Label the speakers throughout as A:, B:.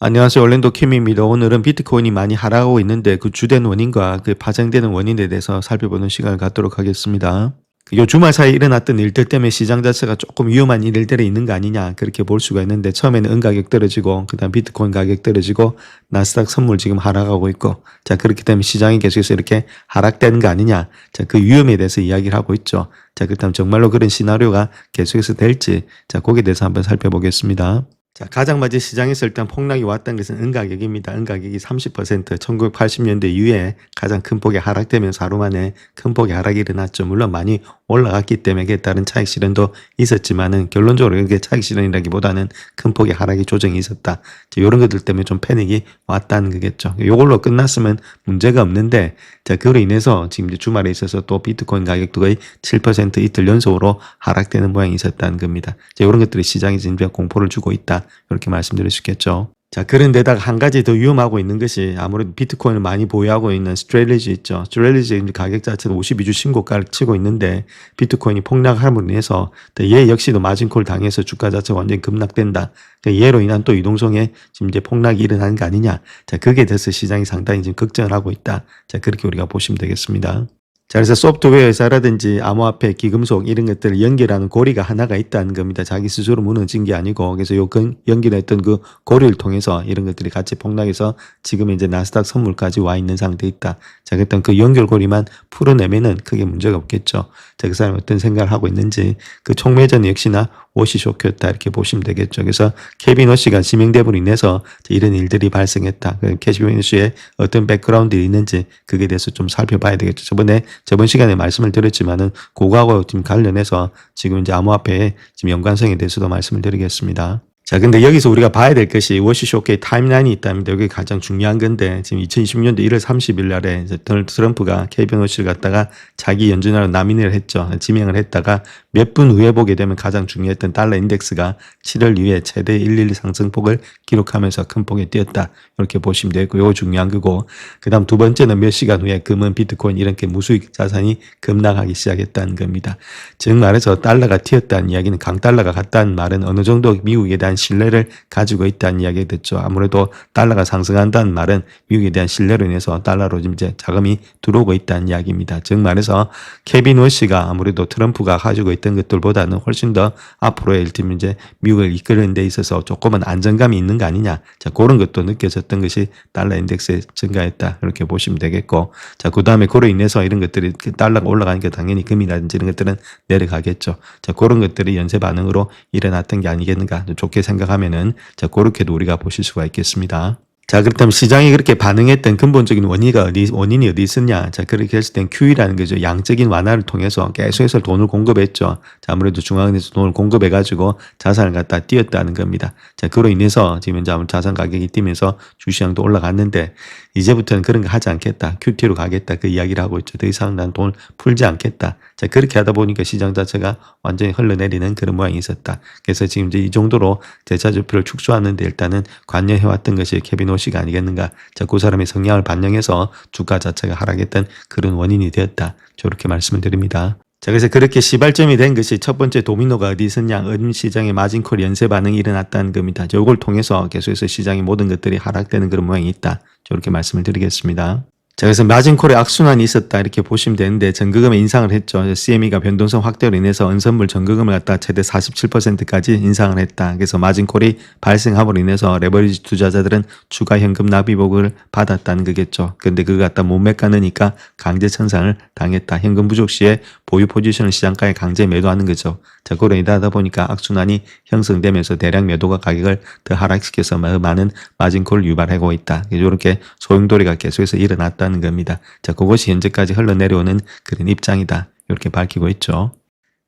A: 안녕하세요. 올랜도 킴입니다. 오늘은 비트코인이 많이 하락하고 있는데 그 주된 원인과 그 파생되는 원인에 대해서 살펴보는 시간을 갖도록 하겠습니다. 요 주말 사이에 일어났던 일들 때문에 시장 자체가 조금 위험한 일들이 있는 거 아니냐 그렇게 볼 수가 있는데, 처음에는 은 가격 떨어지고 그다음 비트코인 가격 떨어지고 나스닥 선물 지금 하락하고 있고, 자 그렇기 때문에 시장이 계속해서 이렇게 하락되는 거 아니냐, 자 그 위험에 대해서 이야기를 하고 있죠. 자 그렇다면 정말로 그런 시나리오가 계속해서 될지, 자 거기에 대해서 한번 살펴보겠습니다. 자, 가장 먼저 시장에서 일단 폭락이 왔던 것은 은 가격입니다. 은 가격이 30% 1980년대 이후에 가장 큰 폭의 하락되면서 하루 만에 큰 폭의 하락이 일어났죠. 물론 많이 올라갔기 때문에 그에 따른 차익 실현도 있었지만은 결론적으로 이게 차익 실현이라기보다는 큰 폭의 하락이 조정이 있었다. 이런 것들 때문에 좀 패닉이 왔다는 거겠죠. 이걸로 끝났으면 문제가 없는데, 자 그로 인해서 지금 이제 주말에 있어서 또 비트코인 가격도 거의 7% 이틀 연속으로 하락되는 모양이 있었다는 겁니다. 자, 이런 것들이 시장에 지금 공포를 주고 있다, 이렇게 말씀드릴 수 있겠죠. 자, 그런데다가 한 가지 더 위험하고 있는 것이 아무래도 비트코인을 많이 보유하고 있는 스트레리지 있죠. 스트레리지 가격 자체도 52주 신고가를 치고 있는데 비트코인이 폭락함으로 인해서 얘 역시도 마진콜 당해서 주가 자체가 완전히 급락된다. 얘로 인한 또 유동성에 지금 이제 폭락이 일어나는 거 아니냐. 자, 거기에 대해서 시장이 상당히 지금 걱정을 하고 있다. 자, 그렇게 우리가 보시면 되겠습니다. 자, 그래서 소프트웨어 회사라든지 암호화폐, 기금속 이런 것들을 연결하는 고리가 하나가 있다는 겁니다. 자기 스스로 무너진 게 아니고, 그래서 요 연결했던 그 고리를 통해서 이런 것들이 같이 폭락해서 지금 이제 나스닥 선물까지 와 있는 상태에 있다. 자, 그랬던 그 연결고리만 풀어내면은 크게 문제가 없겠죠. 자, 그 사람이 어떤 생각을 하고 있는지, 그 총매전 역시나 옷이 쇼크였다, 이렇게 보시면 되겠죠. 그래서 케빈 워시가 지명됨으로 인해서 이런 일들이 발생했다. 케빈 워시의 어떤 백그라운드가 있는지 그게 대해서 좀 살펴봐야 되겠죠. 저번 시간에 말씀을 드렸지만은 그거하고 지금 관련해서 지금 이제 암호화폐의 지금 연관성에 대해서도 말씀을 드리겠습니다. 자, 근데 여기서 우리가 봐야 될 것이 워시쇼크의 타임라인이 있답니다. 여기 가장 중요한 건데, 지금 2020년도 1월 30일 날에 도널드 트럼프가 케빈 워시를 갖다가 자기 연준하러 나미네를 했죠. 지명을 했다가 몇 분 후에 보게 되면 가장 중요했던 달러 인덱스가 7월 이후에 최대 112 상승폭을 기록하면서 큰 폭에 뛰었다, 이렇게 보시면 되고, 이거 중요한 거고, 그 다음 두 번째는 몇 시간 후에 금은, 비트코인 이렇게 무수익 자산이 급락하기 시작했다는 겁니다. 즉 말해서 달러가 튀었다는 이야기는, 강달러가 갔다는 말은 어느 정도 미국에 대한 신뢰를 가지고 있다는 이야기가 됐죠. 아무래도 달러가 상승한다는 말은 미국에 대한 신뢰로 인해서 달러로 이제 자금이 들어오고 있다는 이야기입니다. 즉 말해서 케빈 워시가 아무래도 트럼프가 가지고 있던 것들보다는 훨씬 더 앞으로의 일팀 이제 미국을 이끄는 데 있어서 조금은 안정감이 있는 거 아니냐. 자, 그런 것도 느껴졌던 것이 달러 인덱스에 증가했다, 이렇게 보시면 되겠고, 자, 그 다음에 그로 인해서 이런 것들이 달러가 올라가니까 당연히 금이라든지 이런 것들은 내려가겠죠. 자, 그런 것들이 연쇄 반응으로 일어났던 게 아니겠는가, 좋게 생각하면은, 자, 그렇게도 우리가 보실 수가 있겠습니다. 자, 그렇다면 시장이 그렇게 반응했던 근본적인 원인이 어디 있었냐? 자, 그렇게 했을 땐 QE라는 거죠. 양적인 완화를 통해서 계속해서 돈을 공급했죠. 자, 아무래도 중앙은행에서 돈을 공급해가지고 자산을 갖다 띄었다는 겁니다. 자, 그로 인해서 지금 이제 자산 가격이 뛰면서 주시장도 올라갔는데, 이제부터는 그런 거 하지 않겠다, QT로 가겠다, 그 이야기를 하고 있죠. 더 이상 난 돈을 풀지 않겠다. 자, 그렇게 하다 보니까 시장 자체가 완전히 흘러내리는 그런 모양이 있었다. 그래서 지금 이제 이 정도로 대차지표를 축소하는데 일단은 관여해왔던 것이 케빈 워시가 아니겠는가. 자, 그 사람의 성향을 반영해서 주가 자체가 하락했던 그런 원인이 되었다, 저렇게 말씀을 드립니다. 자, 그래서 그렇게 시발점이 된 것이 첫 번째 도미노가 어디 있었냐? 은 시장의 마진콜 연쇄 반응이 일어났다는 겁니다. 이걸 통해서 계속해서 시장의 모든 것들이 하락되는 그런 모양이 있다, 저렇게 말씀을 드리겠습니다. 자, 그래서 마진콜에 악순환이 있었다, 이렇게 보시면 되는데, 전거금에 인상을 했죠. CME가 변동성 확대로 인해서 은선물 전거금을 갖다 최대 47%까지 인상을 했다. 그래서 마진콜이 발생함으로 인해서 레버리지 투자자들은 추가 현금 납입을 받았다는 거겠죠. 근데 그거 갖다 못 메꿔내니까 강제 천상을 당했다. 현금 부족 시에 보유 포지션을 시장가에 강제 매도하는 거죠. 자, 그로 인하다 보니까 악순환이 형성되면서 대량 매도가 가격을 더 하락시켜서 많은 마진콜을 유발하고 있다. 이렇게 소용돌이가 계속해서 일어났다는 겁니다. 자, 그것이 현재까지 흘러내려오는 그런 입장이다, 이렇게 밝히고 있죠.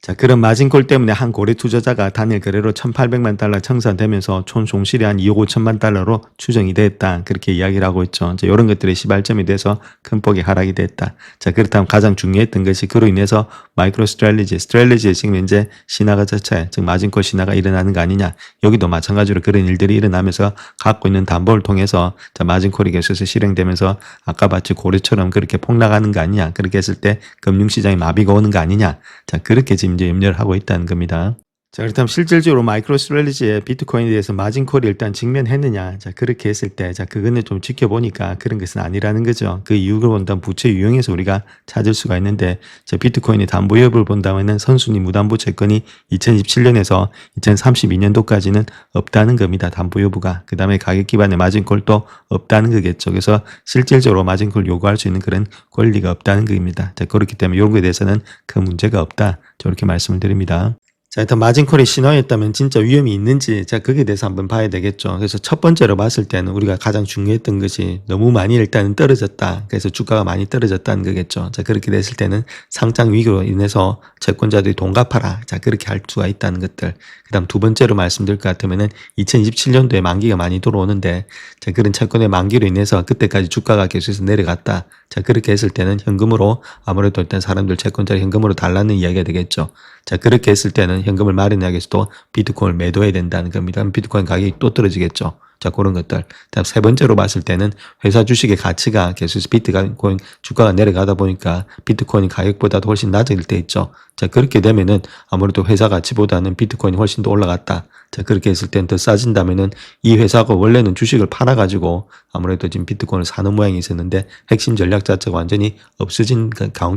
A: 자, 그런 마진콜 때문에 한 고래 투자자가 단일 거래로 1,800만 달러 청산되면서 총 손실이 한 2억 5천만 달러로 추정이 됐다, 그렇게 이야기를 하고 있죠. 자, 이런 것들의 시발점이 돼서 큰 폭의 하락이 됐다. 자, 그렇다면 가장 중요했던 것이 그로 인해서 마이크로 스트레리지에 지금 현재 신화가 자체, 즉 마진콜 신화가 일어나는 거 아니냐. 여기도 마찬가지로 그런 일들이 일어나면서 갖고 있는 담보를 통해서, 자, 마진콜이 계속해서 실행되면서 아까 봤지 고래처럼 그렇게 폭락하는 거 아니냐. 그렇게 했을 때 금융시장에 마비가 오는 거 아니냐. 자, 그렇게 지금 이제 염려를 하고 있다는 겁니다. 자, 그렇다면 실질적으로 마이크로스트래티지의 비트코인에 대해서 마진콜이 일단 직면했느냐. 자, 그렇게 했을 때, 자, 그거는 좀 지켜보니까 그런 것은 아니라는 거죠. 그 이유를 본다면 부채 유형에서 우리가 찾을 수가 있는데, 자, 비트코인의 담보 여부를 본다면은 선순위 무담보 채권이 2027년에서 2032년도까지는 없다는 겁니다. 담보 여부가. 그 다음에 가격 기반의 마진콜도 없다는 거겠죠. 그래서 실질적으로 마진콜 요구할 수 있는 그런 권리가 없다는 겁니다. 자, 그렇기 때문에 이런 거에 대해서는 큰 문제가 없다. 저렇게 말씀을 드립니다. 자, 일단 마진콜이 신호였다면 진짜 위험이 있는지, 자, 거기에 대해서 한번 봐야 되겠죠. 그래서 첫 번째로 봤을 때는 우리가 가장 중요했던 것이 너무 많이 일단은 떨어졌다. 그래서 주가가 많이 떨어졌다는 거겠죠. 자, 그렇게 됐을 때는 상장 위기로 인해서 채권자들이 돈 갚아라. 자, 그렇게 할 수가 있다는 것들. 그 다음 두 번째로 말씀드릴 것 같으면은 2027년도에 만기가 많이 들어오는데, 자, 그런 채권의 만기로 인해서 그때까지 주가가 계속해서 내려갔다. 자, 그렇게 했을 때는 현금으로 아무래도 일단 사람들 채권자를 현금으로 달라는 이야기가 되겠죠. 자, 그렇게 했을 때는 현금을 마련하기 위해서도 비트코인을 매도해야 된다는 겁니다. 그럼 비트코인 가격이 또 떨어지겠죠. 자, 그런 것들. 다음 세 번째로 봤을 때는 회사 주식의 가치가 계속해서 비트코인 주가가 내려가다 보니까 비트코인 가격보다도 훨씬 낮을 때 있죠. 자, 그렇게 되면은 아무래도 회사 가치보다는 비트코인이 훨씬 더 올라갔다. 자, 그렇게 했을 때는 더 싸진다면은 이 회사가 원래는 주식을 팔아가지고 아무래도 지금 비트코인을 사는 모양이 있었는데 핵심 전략 자체가 완전히 없어진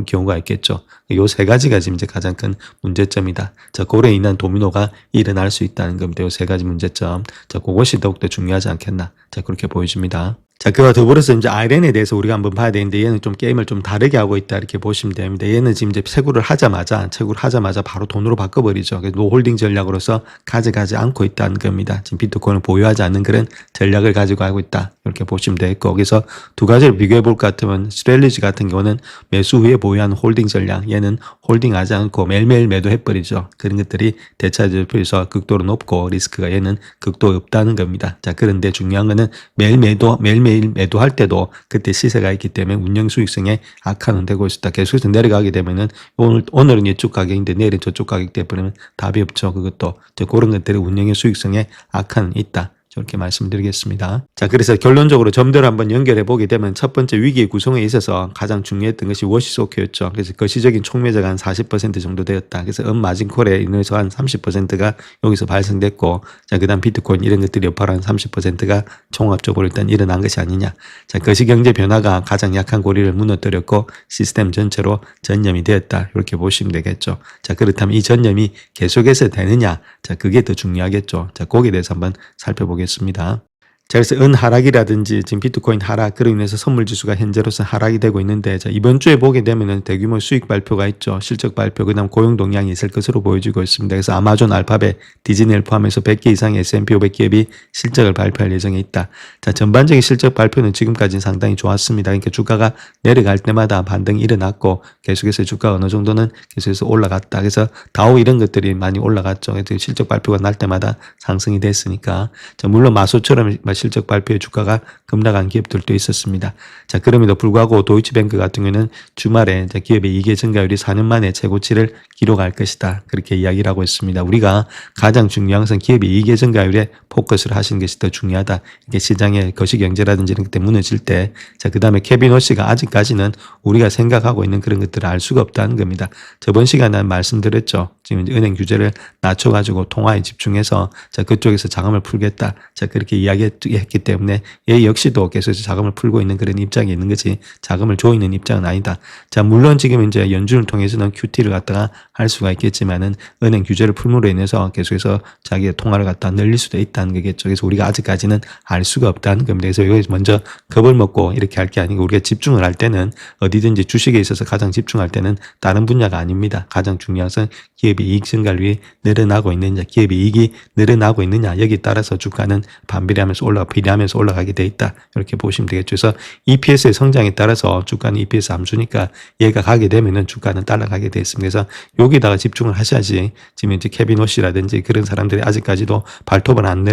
A: 경우가 있겠죠. 요 세 가지가 지금 이제 가장 큰 문제점이다. 자, 그로 인한 도미노가 일어날 수 있다는 겁니다. 요 세 가지 문제점. 자, 그것이 더욱더 중요하지 않겠나. 자, 그렇게 보여집니다. 자, 그와 더불어서 이제 RN에 대해서 우리가 한번 봐야 되는데 얘는 좀 게임을 좀 다르게 하고 있다 이렇게 보시면 됩니다. 얘는 지금 이제 채굴을 하자마자 바로 돈으로 바꿔버리죠. 그래서 노홀딩 전략으로서 가져가지 않고 있다는 겁니다. 지금 비트코인을 보유하지 않는 그런 전략을 가지고 하고 있다. 이렇게 보시면 되겠고, 거기서 두 가지를 비교해 볼 것 같으면 스트렐리지 같은 경우는 매수 후에 보유하는 홀딩 전략, 얘는 홀딩하지 않고 매일매일 매도해버리죠. 그런 것들이 대차지표에서 극도로 높고 리스크가 얘는 극도 없다는 겁니다. 자, 그런데 중요한 거는 매일매일 매도할 때도 그때 시세가 있기 때문에 운영 수익성에 악화는 되고 있다. 계속해서 내려가게 되면은 오늘은 이쪽 가격인데 내일은 저쪽 가격 돼버리면 답이 없죠. 그것도 그런 것들이 운영의 수익성에 악화는 있다. 저렇게 말씀드리겠습니다. 자, 그래서 결론적으로 점들을 한번 연결해 보게 되면 첫 번째 위기의 구성에 있어서 가장 중요했던 것이 워시소크였죠. 그래서 거시적인 촉매자가 한 40% 정도 되었다. 그래서 마진콜에 인해서 한 30%가 여기서 발생됐고, 자, 그 다음 비트코인 이런 것들이 여파로 한 30%가 종합적으로 일단 일어난 것이 아니냐. 자, 거시경제 변화가 가장 약한 고리를 무너뜨렸고 시스템 전체로 전염이 되었다. 이렇게 보시면 되겠죠. 자, 그렇다면 이 전염이 계속해서 되느냐. 자, 그게 더 중요하겠죠. 자, 거기에 대해서 한번 살펴보겠습니다. 자, 그래서 은 하락이라든지 지금 비트코인 하락, 그로 인해서 선물 지수가 현재로서 하락이 되고 있는데, 자, 이번 주에 보게 되면은 대규모 수익 발표가 있죠. 실적 발표, 그다음 고용 동향이 있을 것으로 보여지고 있습니다. 그래서 아마존, 알파벳, 디즈니를 포함해서 100개 이상의 S&P 500 기업이 실적을 발표할 예정에 있다. 자, 전반적인 실적 발표는 지금까지는 상당히 좋았습니다. 그러니까 주가가 내려갈 때마다 반등이 일어났고 계속해서 주가가 어느 정도는 계속해서 올라갔다. 그래서 다우 이런 것들이 많이 올라갔죠. 그래서 실적 발표가 날 때마다 상승이 됐으니까. 자, 물론 마소처럼 실적 발표에 주가가 급락한 기업들도 있었습니다. 자, 그럼에도 불구하고 도이치뱅크 같은 경우는 주말에 기업의 이계 증가율이 4년 만에 최고치를 기록할 것이다. 그렇게 이야기를 하고 있습니다. 우리가 가장 중요한 것은 기업의 이계 증가율에 포커스를 하시는 것이 더 중요하다. 이게 시장의 거시경제라든지 이런 것 때문에 무너질 때, 자, 그 다음에 케빈 호시가 아직까지는 우리가 생각하고 있는 그런 것들을 알 수가 없다는 겁니다. 저번 시간에 말씀드렸죠. 지금 은행 규제를 낮춰가지고 통화에 집중해서 자, 그쪽에서 자금을 풀겠다. 자, 그렇게 이야기했기 때문에 얘 역시도 계속해서 자금을 풀고 있는 그런 입장이 있는 거지 자금을 줘 있는 입장은 아니다. 자, 물론 지금 이제 연준을 통해서는 QT를 갖다가 할 수가 있겠지만은 은행 규제를 풀므로 인해서 계속해서 자기의 통화를 갖다 늘릴 수도 있다는 거겠죠. 그래서 우리가 아직까지는 알 수가 없다는 겁니다. 그래서 여기서 먼저 겁을 먹고 이렇게 할 게 아니고 우리가 집중을 할 때는 어디든지 주식에 있어서 가장 집중할 때는 다른 분야가 아닙니다. 가장 중요한 것은 기업의 이익 증가율이 늘어나고 있느냐, 기업의 이익이 늘어나고 있느냐, 여기에 따라서 주가는 비례하면서 올라가게 돼 있다. 이렇게 보시면 되겠죠. 그래서 EPS의 성장에 따라서 주가는 EPS 함수니까 얘가 가게 되면은 주가는 따라가게 돼 있습니다. 그래서 여기다가 집중을 하셔야지. 지금 이제 케빈 호시라든지 그런 사람들이 아직까지도 발톱을 안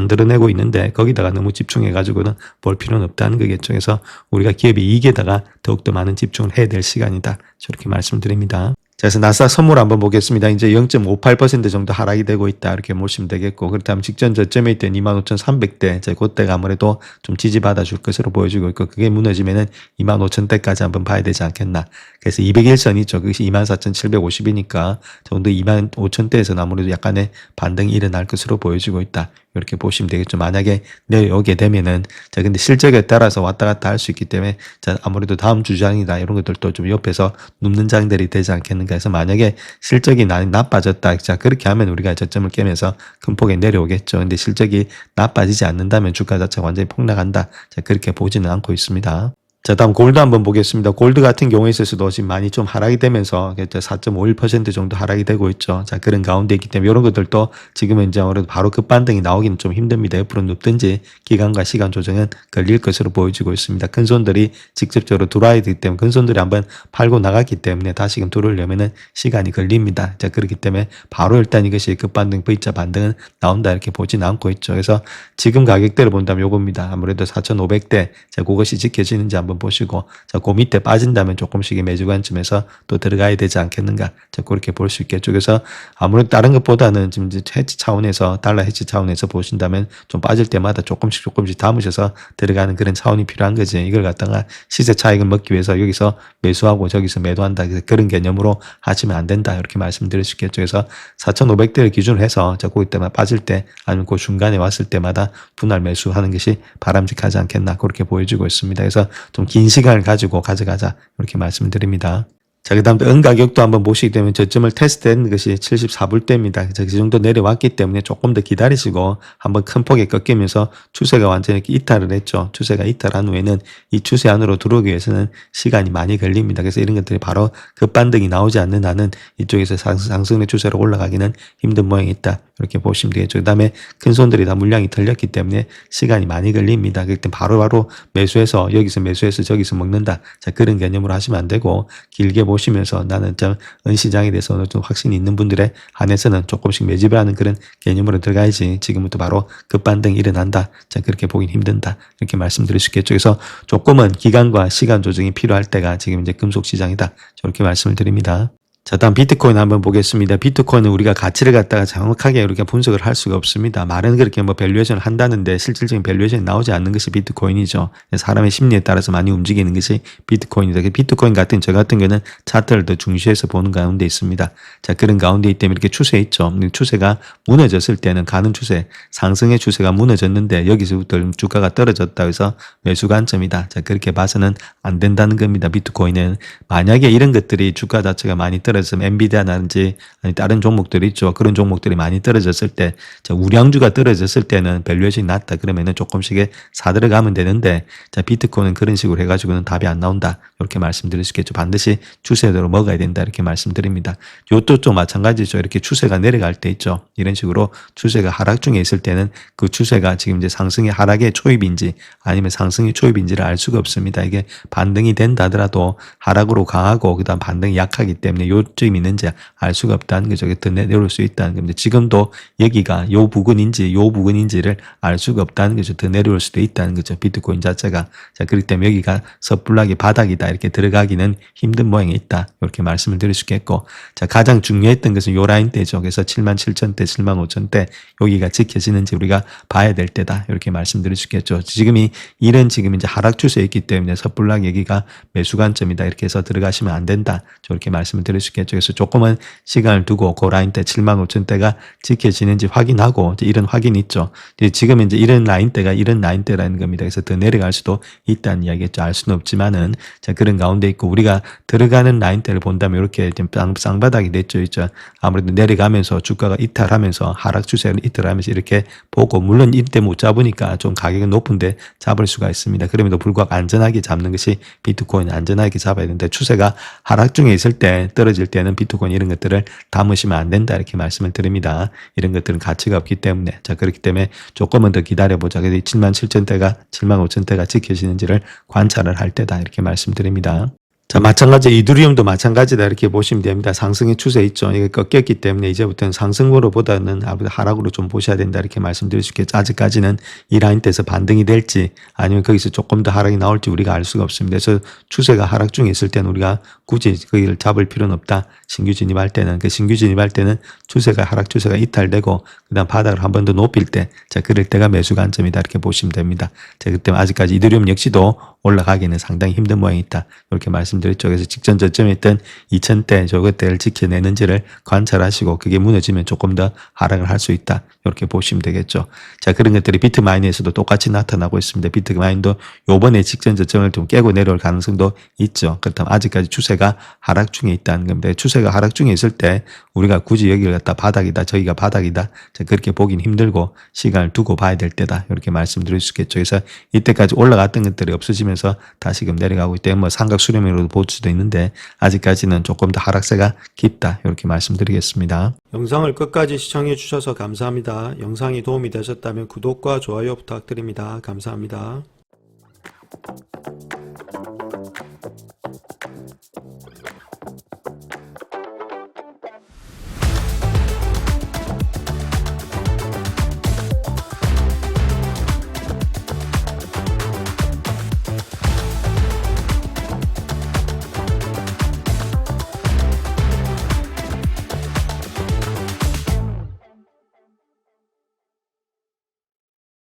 A: 드러내고 있는데 거기다가 너무 집중해가지고는 볼 필요는 없다는 거겠죠. 그래서 우리가 기업의 이익에다가 더욱더 많은 집중을 해야 될 시간이다. 저렇게 말씀드립니다. 자, 그래서 나스닥 선물 한번 보겠습니다. 이제 0.58% 정도 하락이 되고 있다. 이렇게 보시면 되겠고, 그렇다면 직전 저점에 있던 25,300대, 이제 그때가 아무래도 좀 지지받아 줄 것으로 보여지고 있고, 그게 무너지면은 25,000대까지 한번 봐야 되지 않겠나. 그래서 200일선 있죠. 그것이 24,750이니까 정도 25,000대에서는 아무래도 약간의 반등이 일어날 것으로 보여지고 있다. 이렇게 보시면 되겠죠. 만약에 내려오게 되면은, 자, 근데 실적에 따라서 왔다 갔다 할 수 있기 때문에, 자, 아무래도 다음 주장이다. 이런 것들도 좀 옆에서 눕는 장들이 되지 않겠는가 해서 만약에 실적이 나빠졌다. 자, 그렇게 하면 우리가 저점을 깨면서 큰 폭에 내려오겠죠. 근데 실적이 나빠지지 않는다면 주가 자체가 완전히 폭락한다. 자, 그렇게 보지는 않고 있습니다. 자, 다음 골드 한번 보겠습니다. 골드 같은 경우에 있어서도 지금 많이 좀 하락이 되면서 4.51% 정도 하락이 되고 있죠. 자, 그런 가운데 있기 때문에 이런 것들도 지금은 이제 아무래도 바로 급반등이 나오기는 좀 힘듭니다. 옆으로 눕든지 기간과 시간 조정은 걸릴 것으로 보여지고 있습니다. 큰 손들이 직접적으로 들어와야 되기 때문에 큰 손들이 한번 팔고 나갔기 때문에 다시금 들어오려면은 시간이 걸립니다. 자, 그렇기 때문에 바로 일단 이것이 급반등 V자 반등은 나온다 이렇게 보지는 않고 있죠. 그래서 지금 가격대를 본다면 요겁니다. 아무래도 4,500대. 자, 그것이 지켜지는지 한번 보시고, 자, 그 밑에 빠진다면 조금씩의 매주 관점에서 또 들어가야 되지 않겠는가. 자, 그렇게 볼 수 있겠죠. 그래서 아무래도 다른 것보다는 지금 이제 해지 차원에서, 달러 해지 차원에서 보신다면 좀 빠질 때마다 조금씩 담으셔서 들어가는 그런 차원이 필요한 거지. 이걸 갖다가 시세 차익을 먹기 위해서 여기서 매수하고 저기서 매도한다. 그런 개념으로 하시면 안 된다. 이렇게 말씀드릴 수 있겠죠. 그래서 4,500대를 기준으로 해서 자, 거기 때마다 빠질 때 아니면 그 중간에 왔을 때마다 분할 매수하는 것이 바람직하지 않겠나. 그렇게 보여지고 있습니다. 그래서 좀 긴 시간을 가지고 가져가자 이렇게 말씀드립니다. 자, 그 다음 은 가격도 한번 보시게 되면 저점을 테스트한 것이 74불대입니다. 그 정도 내려왔기 때문에 조금 더 기다리시고 한번 큰 폭에 꺾이면서 추세가 완전히 이탈을 했죠. 추세가 이탈한 후에는 이 추세 안으로 들어오기 위해서는 시간이 많이 걸립니다. 그래서 이런 것들이 바로 급반등이 나오지 않는 한은 이쪽에서 상승의 추세로 올라가기는 힘든 모양이 있다. 이렇게 보시면 되겠죠. 그 다음에 큰 손들이 다 물량이 털렸기 때문에 시간이 많이 걸립니다. 그럴 땐 바로바로 매수해서 여기서 매수해서 저기서 먹는다. 자, 그런 개념으로 하시면 안 되고 길게 보시면서 나는 좀 은시장에 대해서 어느 정도 확신이 있는 분들에 한해서는 조금씩 매집을 하는 그런 개념으로 들어가야지 지금부터 바로 급반등이 일어난다. 자, 그렇게 보긴 힘든다. 이렇게 말씀드릴 수 있겠죠. 그래서 조금은 기간과 시간 조정이 필요할 때가 지금 이제 금속 시장이다. 저렇게 말씀을 드립니다. 자, 다음 비트코인 한번 보겠습니다. 비트코인은 우리가 가치를 갖다가 정확하게 우리가 분석을 할 수가 없습니다. 말은 그렇게 뭐 밸류에이션을 한다는데 실질적인 밸류에이션이 나오지 않는 것이 비트코인이죠. 사람의 심리에 따라서 많이 움직이는 것이 비트코인이다. 비트코인 같은 저 같은 경우는 차트를 더 중시해서 보는 가운데 있습니다. 자, 그런 가운데 있기 때문에 이렇게 추세 있죠. 추세가 무너졌을 때는 가는 추세, 상승의 추세가 무너졌는데 여기서부터 주가가 떨어졌다 해서 매수 관점이다. 자, 그렇게 봐서는 안 된다는 겁니다. 비트코인은 만약에 이런 것들이 주가 자체가 많이 떨어졌으면 엔비디아라든지 아니 다른 종목들이 있죠. 그런 종목들이 많이 떨어졌을 때, 자, 우량주가 떨어졌을 때는 밸류에이션이 낮다. 그러면은 조금씩에 사들어가면 되는데, 자, 비트코인은 그런 식으로 해가지고는 답이 안 나온다. 이렇게 말씀드릴 수 있겠죠. 반드시 추세대로 먹어야 된다. 이렇게 말씀드립니다. 요것도 좀 마찬가지죠. 이렇게 추세가 내려갈 때 있죠. 이런 식으로 추세가 하락 중에 있을 때는 그 추세가 지금 이제 상승의 하락의 초입인지 아니면 상승의 초입인지를 알 수가 없습니다. 이게 반등이 된다 하더라도 하락으로 강하고 그다음 반등이 약하기 때문에 요쯤 있는지 알 수가 없다는 거죠. 더 내려올 수 있다는 겁니다. 지금도 여기가 요 부근인지를 알 수가 없다는 거죠. 더 내려올 수도 있다는 거죠. 비트코인 자체가. 자, 그렇기 때문에 여기가 섣불하게 바닥이다. 이렇게 들어가기는 힘든 모양이 있다. 이렇게 말씀을 드릴 수 있겠고. 자, 가장 중요했던 것은 요 라인대죠. 그래서 77,000대, 75,000대 여기가 지켜지는지 우리가 봐야 될 때다. 이렇게 말씀드릴 수 있겠죠. 지금 이제 하락 추세에 있기 때문에 섣불하게 여기가 매수 관점이다. 이렇게 해서 들어가시면 안 된다. 저렇게 말씀을 드릴 수 있겠죠. 그래서 조금은 시간을 두고 그 라인대 75,000대가 지켜지는지 확인하고 이제 이런 확인이 있죠. 지금 이제 이런 라인대라는 겁니다. 그래서 더 내려갈 수도 있다는 이야기겠죠. 알 수는 없지만은 자, 그런 가운데 있고 우리가 들어가는 라인대를 본다면 이렇게 좀 쌍바닥이 됐죠. 있죠. 아무래도 내려가면서 주가가 이탈하면서 하락 추세를 이탈하면서 이렇게 보고 물론 이때 못 잡으니까 좀 가격은 높은데 잡을 수가 있습니다. 그럼에도 불구하고 안전하게 잡는 것이 비트코인 안전하게 잡아야 되는데 추세가 하락 중에 있을 때 떨어질 때는 비트코인 이런 것들을 담으시면 안 된다 이렇게 말씀을 드립니다. 이런 것들은 가치가 없기 때문에 자 그렇기 때문에 조금은 더 기다려보자. 그래서 77,000대가 75,000대가 지켜지는지를 관찰을 할 때다 이렇게 말씀드립니다. 자, 마찬가지 이더리움도 마찬가지다 이렇게 보시면 됩니다. 상승의 추세 있죠. 이게 꺾였기 때문에 이제부터는 상승으로보다는 하락으로 좀 보셔야 된다 이렇게 말씀드릴 수 있겠죠. 아직까지는 이 라인대에서 반등이 될지 아니면 거기서 조금 더 하락이 나올지 우리가 알 수가 없습니다. 그래서 추세가 하락 중에 있을 때는 우리가 굳이 거기를 잡을 필요는 없다. 신규 진입할 때는 추세가 하락 추세가 이탈되고 그다음 바닥을 한 번 더 높일 때, 자 그럴 때가 매수 관점이다 이렇게 보시면 됩니다. 자 그때 아직까지 이더리움 역시도 올라가기는 상당히 힘든 모양이 있다 이렇게 말씀드렸죠. 그래서 직전 저점에 있던 2000대 저것대를 지켜내는지를 관찰하시고 그게 무너지면 조금 더 하락을 할 수 있다 이렇게 보시면 되겠죠. 자 그런 것들이 비트마인에서도 똑같이 나타나고 있습니다. 비트마인도 요번에 직전 저점을 좀 깨고 내려올 가능성도 있죠. 그렇다면 아직까지 추세가 하락 중에 있다는 겁니다. 추세가 하락 중에 있을 때 우리가 굳이 여기를 갖다 바닥이다 저기가 바닥이다 자 그렇게 보긴 힘들고 시간을 두고 봐야 될 때다 이렇게 말씀드릴 수 있겠죠. 그래서 이때까지 올라갔던 것들이 없어지면서 다시금 내려가고 있기 때문에 삼각 수렴으로 볼 수도 있는데 아직까지는 조금 더 하락세가 깊다 이렇게 말씀드리겠습니다. 영상을 끝까지 시청해 주셔서 감사합니다. 영상이 도움이 되셨다면 구독과 좋아요 부탁드립니다. 감사합니다.